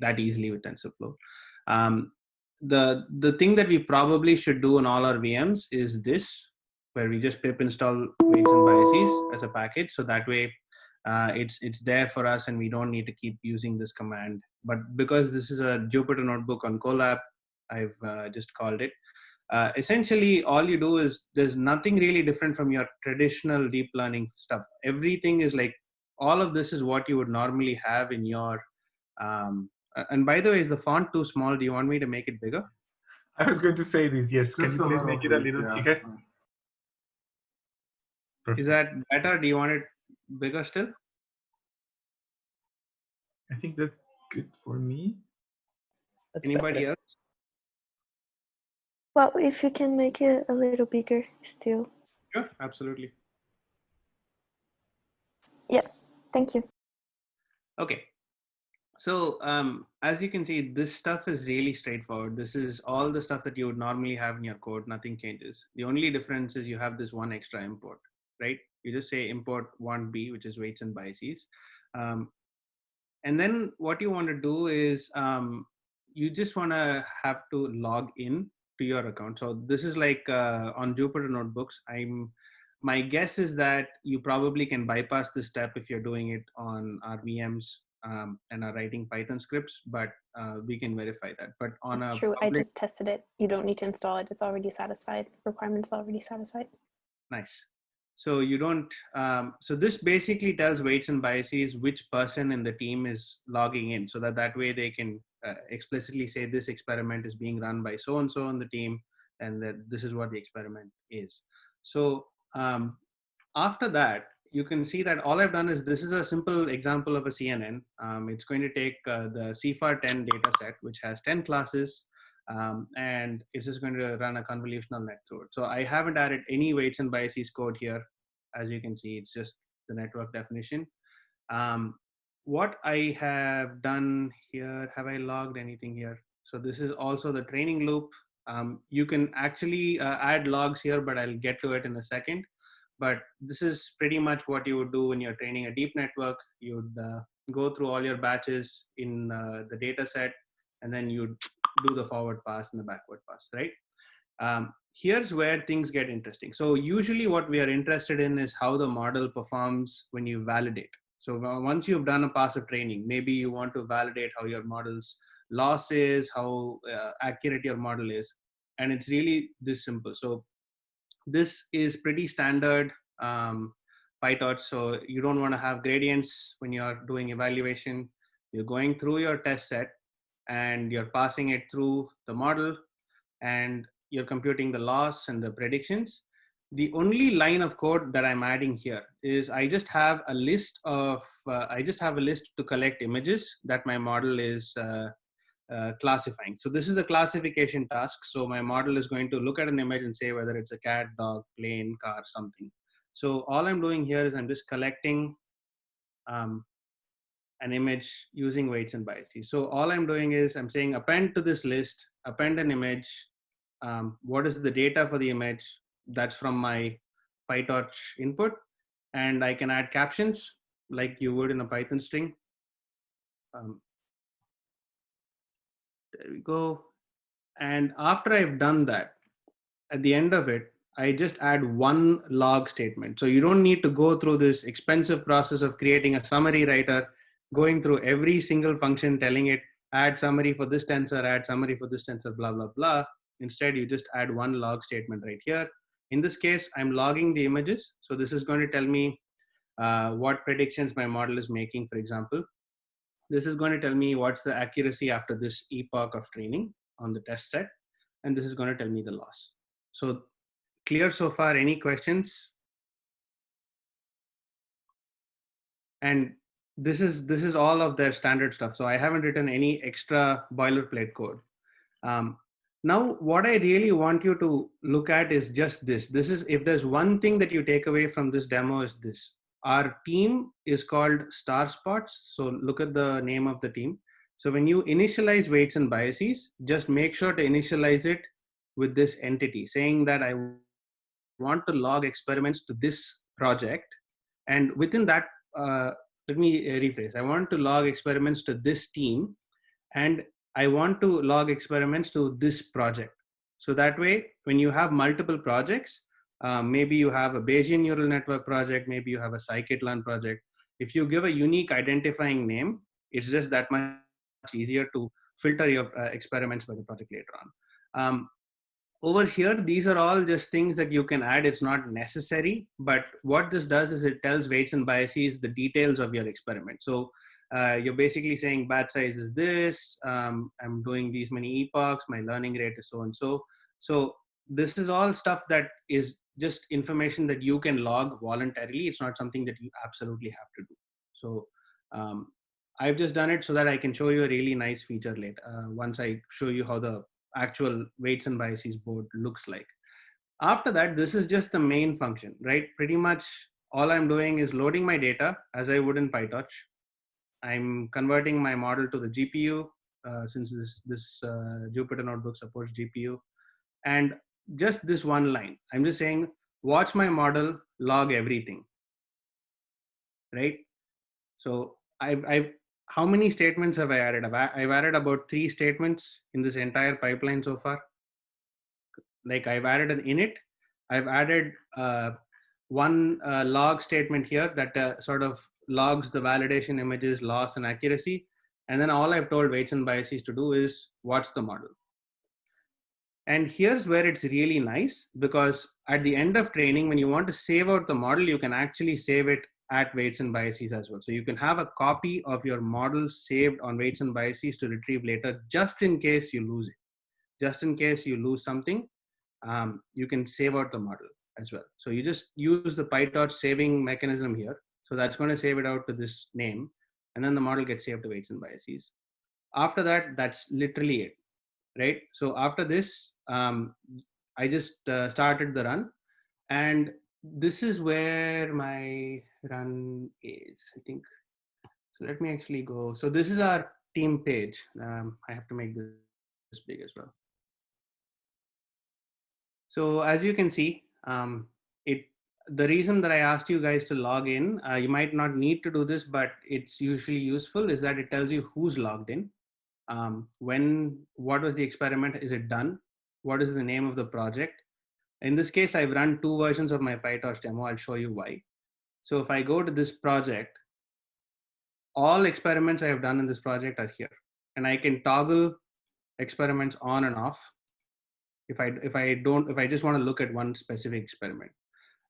that easily with TensorFlow. The thing that we probably should do on all our VMs is this, where we just pip install weights and biases as a package. So that way it's there for us and we don't need to keep using this command. But because this is a Jupyter notebook on Colab, I've just called it. Essentially, all you do is there's nothing really different from your traditional deep learning stuff. Everything is like, all of this is what you would normally have in your, and by the way, is the font too small? Do you want me to make it bigger? I was going to say this, yes. Can you please make it a little bigger? Is that better? Do you want it bigger still? I think that's good for me. That's Anybody better. else? Well, if you can make it a little bigger still. Sure, absolutely. Yes, thank you. Okay. So as you can see, this stuff is really straightforward. This is all the stuff that you would normally have in your code. Nothing changes. The only difference is you have this one extra import, right? You just say import 1b, which is weights and biases. And then what you want to do is you just want to have to log in to your account. So this is like on Jupyter Notebooks. My guess is that you probably can bypass this step if you're doing it on our VMs and are writing Python scripts, but we can verify that. But on It's true. I just tested it. You don't need to install it. It's already satisfied. Requirements already satisfied. Nice. So you don't, so this basically tells weights and biases which person in the team is logging in, so that way they can explicitly say this experiment is being run by so-and-so on the team, and that this is what the experiment is. So after that, you can see that all I've done is, this is a simple example of a CNN. It's going to take the CFAR 10 data set, which has 10 classes, and it's just going to run a convolutional net through it. So I haven't added any weights and biases code here. As you can see, it's just the network definition. What I have done here, have I logged anything here? So this is also the training loop. You can actually add logs here, but I'll get to it in a second. But this is pretty much what you would do when you're training a deep network. You'd go through all your batches in the data set, and then you'd do the forward pass and the backward pass, right? Here's where things get interesting. So usually what we are interested in is how the model performs when you validate. So once you've done a pass of training, maybe you want to validate how your model's loss is, how accurate your model is. And it's really this simple. So this is pretty standard PyTorch. So you don't want to have gradients when you're doing evaluation. You're going through your test set and you're passing it through the model, and you're computing the loss and the predictions. The only line of code that I'm adding here is I just have a list of, to collect images that my model is classifying. So this is a classification task. So my model is going to look at an image and say whether it's a cat, dog, plane, car, something. So all I'm doing here is I'm just collecting an image using weights and biases. So all I'm doing is I'm saying append to this list, append an image. What is the data for the image? That's from my PyTorch input. And I can add captions like you would in a Python string. There we go. And after I've done that, at the end of it, I just add one log statement. So you don't need to go through this expensive process of creating a summary writer, going through every single function, telling it, add summary for this tensor, add summary for this tensor, blah, blah, blah. Instead, you just add one log statement right here. In this case, I'm logging the images. So this is going to tell me what predictions my model is making, for example. This is going to tell me what's the accuracy after this epoch of training on the test set. And this is going to tell me the loss. So clear so far? Any questions? And this is all of their standard stuff. So I haven't written any extra boilerplate code. Now, what I really want you to look at is just this. This is, if there's one thing that you take away from this demo, is this. Our team is called star spots. So look at the name of the team. So when you initialize weights and biases, just make sure to initialize it with this entity, saying that I want to log experiments to this project. And within that, let me rephrase. I want to log experiments to this team. and I want to log experiments to this project. So that way, when you have multiple projects, maybe you have a Bayesian neural network project, maybe you have a scikit-learn project. If you give a unique identifying name, it's just that much easier to filter your experiments by the project later on. Over here, these are all just things that you can add. It's not necessary, but what this does is it tells weights and biases, the details of your experiment. So you're basically saying batch size is this, I'm doing these many epochs, my learning rate is so and so. So this is all stuff that is just information that you can log voluntarily. It's not something that you absolutely have to do. So I've just done it so that I can show you a really nice feature later, once I show you how the actual weights and biases board looks like. After that, this is just the main function, right? Pretty much all I'm doing is loading my data as I would in PyTorch. I'm converting my model to the GPU, since this Jupyter notebook supports GPU. And just this one line, I'm just saying, watch my model log everything, right? So I've how many statements have I added? I've added about 3 statements in this entire pipeline so far. Like I've added an init, I've added one log statement here that sort of logs the validation images, loss, and accuracy. And then all I've told weights and biases to do is watch the model. And here's where it's really nice, because at the end of training, when you want to save out the model, you can actually save it at weights and biases as well. So you can have a copy of your model saved on weights and biases to retrieve later, just in case you lose it. Just in case you lose something, you can save out the model as well. So you just use the PyTorch saving mechanism here. So that's going to save it out to this name, and then the model gets saved to weights and biases. After that, that's literally it, right? So after this, I just started the run, and this is where my run is, I think. So let me actually go. So this is our team page. I have to make this big as well. So as you can see, the reason that I asked you guys to log in, you might not need to do this, but it's usually useful, is that it tells you who's logged in, what was the experiment, is it done, what is the name of the project. In this case, I've run 2 versions of my PyTorch demo. I'll show you why. So if I go to this project, all experiments I have done in this project are here, and I can toggle experiments on and off if I just want to look at one specific experiment,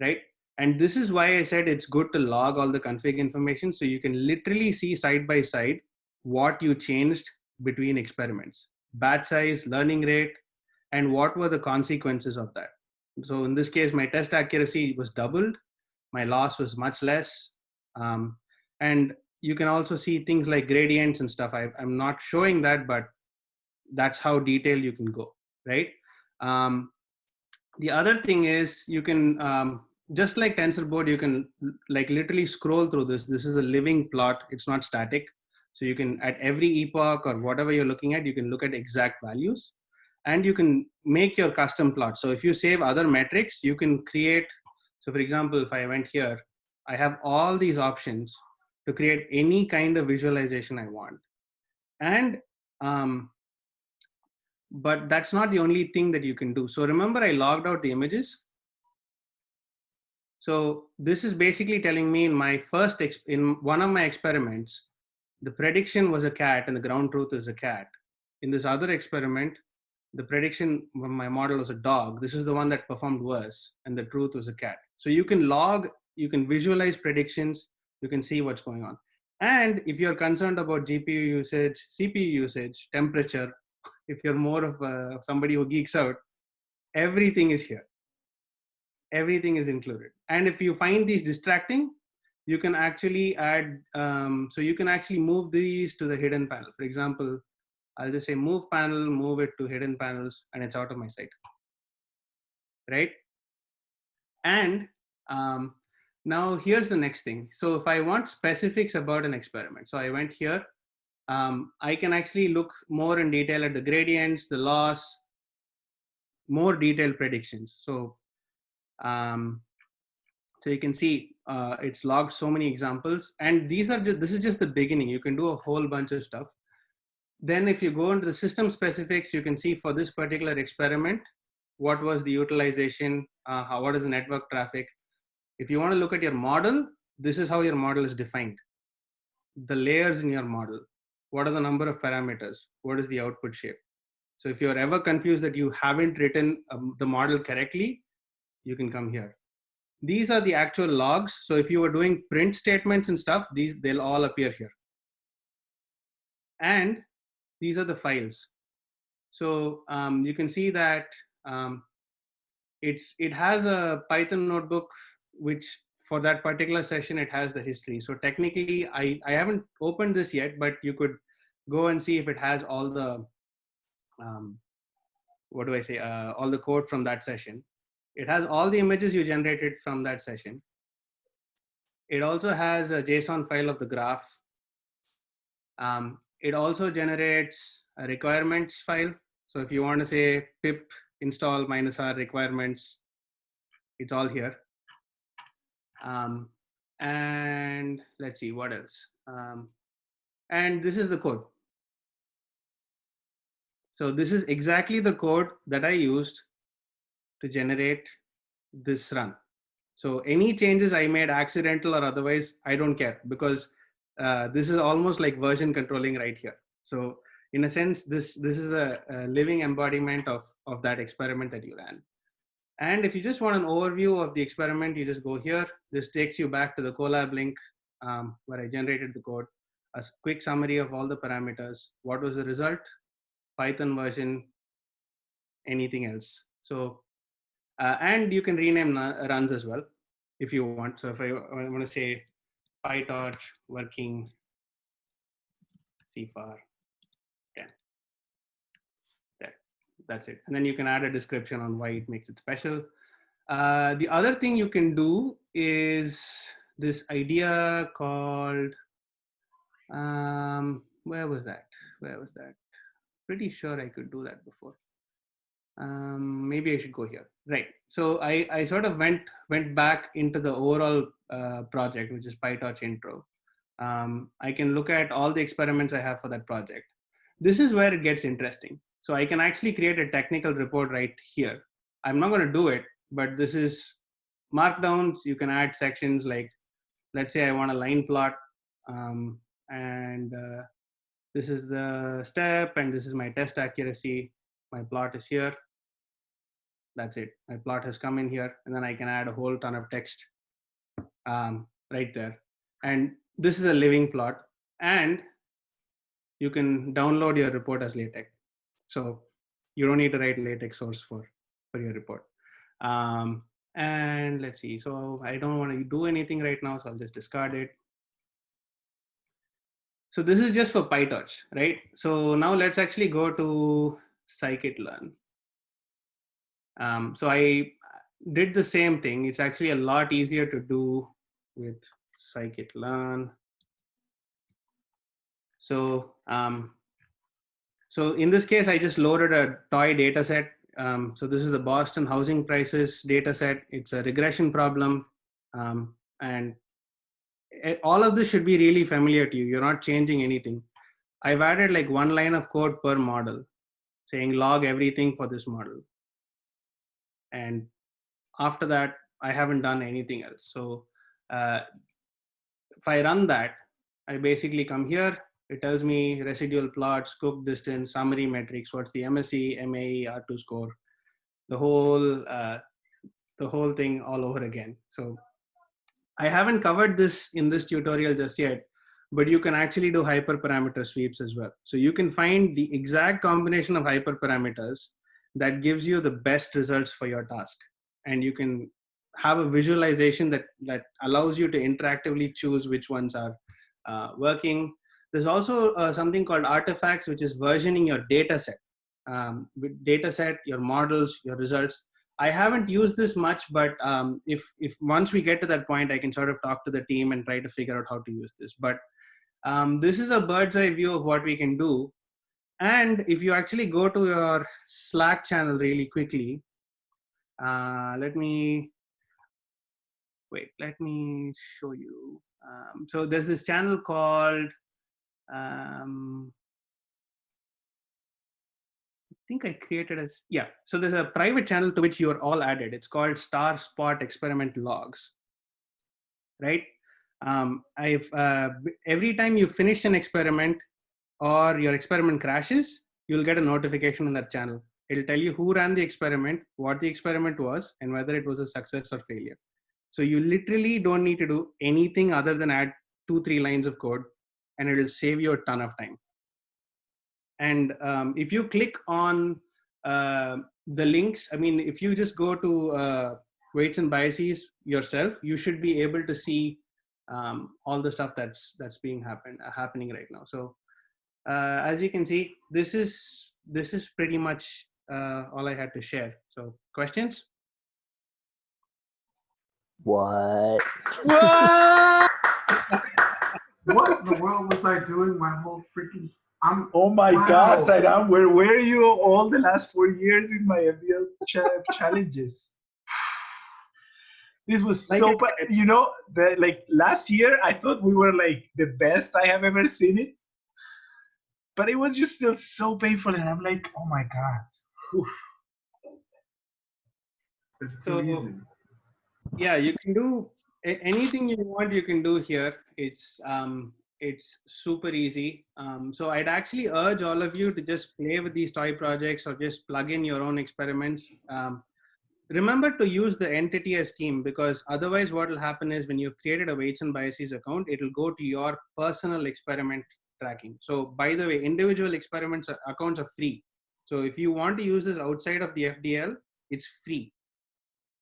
right? And this is why I said it's good to log all the config information, so you can literally see side by side what you changed between experiments, batch size, learning rate, and what were the consequences of that. So in this case, my test accuracy was doubled, my loss was much less, and you can also see things like gradients and stuff. I'm not showing that, but that's how detailed you can go, right? The other thing is you can, just like TensorBoard, you can like literally scroll through this. This is a living plot. It's not static. So you can, at every epoch or whatever you're looking at, you can look at exact values, and you can make your custom plot. So if you save other metrics, you can create. So for example, if I went here, I have all these options to create any kind of visualization I want. And but that's not the only thing that you can do. So remember, I logged out the images. So this is basically telling me in one of my experiments, the prediction was a cat and the ground truth is a cat. In this other experiment, the prediction from my model was a dog. This is the one that performed worse, and the truth was a cat. So you can log, you can visualize predictions, you can see what's going on. And if you're concerned about GPU usage, CPU usage, temperature, if you're more of somebody who geeks out, everything is here. Everything is included. And if you find these distracting, you can actually add, so you can actually move these to the hidden panel. For example, I'll just say move panel, move it to hidden panels, and it's out of my sight, right? And now here's the next thing. So if I want specifics about an experiment, so I went here, I can actually look more in detail at the gradients, the loss, more detailed predictions. So so you can see it's logged so many examples, and this is just the beginning. You can do a whole bunch of stuff. Then if you go into the system specifics, you can see for this particular experiment, what was the utilization, what is the network traffic. If you want to look at your model, this is how your model is defined. The layers in your model, what are the number of parameters, what is the output shape. So if you're ever confused that you haven't written the model correctly, you can come here. These are the actual logs. So if you were doing print statements and stuff, they'll all appear here. And these are the files. So you can see that it has a Python notebook, which for that particular session, it has the history. So technically, I haven't opened this yet, but you could go and see if it has all the, what do I say, all the code from that session. It has all the images you generated from that session. It also has a JSON file of the graph. It also generates a requirements file. So if you want to say pip install -r requirements, it's all here. And let's see what else. And this is the code. So this is exactly the code that I used to generate this run. So any changes I made, accidental or otherwise, I don't care, because this is almost like version controlling right here. So in a sense, this is a living embodiment of that experiment that you ran. And if you just want an overview of the experiment, you just go here. This takes you back to the Colab link where I generated the code. A quick summary of all the parameters. What was the result? Python version, anything else. So, and you can rename runs as well if you want. So if I want to say PyTorch working CFAR 10. That's it. And then you can add a description on why it makes it special. The other thing you can do is this idea called, where was that? Pretty sure I could do that before. Maybe I should go here. Right. So I sort of went back into the overall project, which is PyTorch intro. I can look at all the experiments I have for that project. This is where it gets interesting. So I can actually create a technical report right here. I'm not going to do it, but this is markdowns. You can add sections like, let's say I want a line plot, and this is the step, and this is my test accuracy. My plot is here. That's it. My plot has come in here, and then I can add a whole ton of text right there. And this is a living plot, and you can download your report as LaTeX. So you don't need to write LaTeX source for your report. And let's see. So I don't want to do anything right now, so I'll just discard it. So this is just for PyTorch, right? So now let's actually go to scikit-learn. So I did the same thing. It's actually a lot easier to do with scikit-learn. So, so in this case, I just loaded a toy data set. So this is the Boston housing prices data set. It's a regression problem. And all of this should be really familiar to you. You're not changing anything. I've added like one line of code per model saying log everything for this model. And after that, I haven't done anything else. So if I run that, I basically come here. It tells me residual plots, cook distance, summary metrics, what's the MSE, MAE, R2 score, the whole thing all over again. So I haven't covered this in this tutorial just yet, but you can actually do hyperparameter sweeps as well. So you can find the exact combination of hyperparameters that gives you the best results for your task. And you can have a visualization that allows you to interactively choose which ones are working. There's also something called artifacts, which is versioning your data set. Your models, your results. I haven't used this much, but if once we get to that point, I can sort of talk to the team and try to figure out how to use this. But this is a bird's eye view of what we can do. And if you actually go to your Slack channel really quickly, let me show you. So there's this channel called think I created a, yeah. So there's a private channel to which you are all added. It's called Star Spot Experiment Logs, right? Every time you finish an experiment or your experiment crashes, you'll get a notification in that channel. It'll tell you who ran the experiment, what the experiment was, and whether it was a success or failure. So you literally don't need to do anything other than add 2-3 lines of code, and it'll save you a ton of time. And if you click on the links, I mean, if you just go to weights and biases yourself, you should be able to see all the stuff that's happening right now. So as you can see, this is pretty much all I had to share. So questions? What? What in the world was I doing my whole freaking... Oh my Wow. God, Sairam, where were you all the last 4 years in my FDL challenges? This was Like so, you know, like last year, I thought we were like the best I have ever seen it. But it was just still so painful. And I'm like, oh my God. Oof. It's So, too easy. yeah, you can do anything you want. You can do here. It's super easy. So I'd actually urge all of you to just play with these toy projects or just plug in your own experiments. Remember to use the entity as team, because otherwise what will happen is when you've created a weights and biases account, it will go to your personal experiment tracking. So by the way, individual experiments accounts are free. So if you want to use this outside of the FDL, it's free.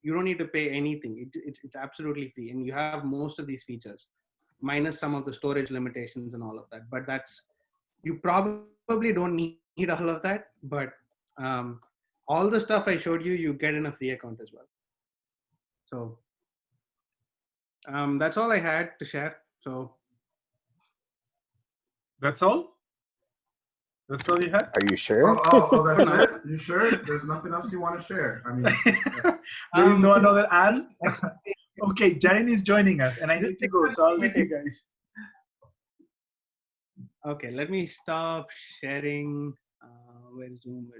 You don't need to pay anything. It's absolutely free. And you have most of these features, minus some of the storage limitations and all of that. But you probably don't need all of that. But all the stuff I showed you, you get in a free account as well. So that's all I had to share. So That's all? That's all you had? Are you sure? Oh, that's it? You sure? There's nothing else you want to share? I mean, There is no another and? Okay, Jarin is joining us and I need to go, so I'll leave you guys. Okay, let me stop sharing. Where's Zoom?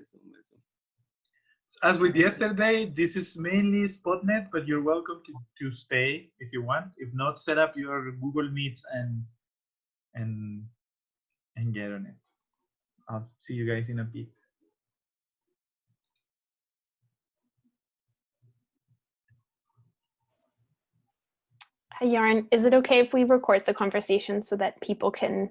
As with yesterday, this is mainly Spotnet, but you're welcome to stay if you want. If not, set up your Google Meets and get on it. I'll see you guys in a bit. Hi, Yaron. Is it okay if we record the conversation so that people can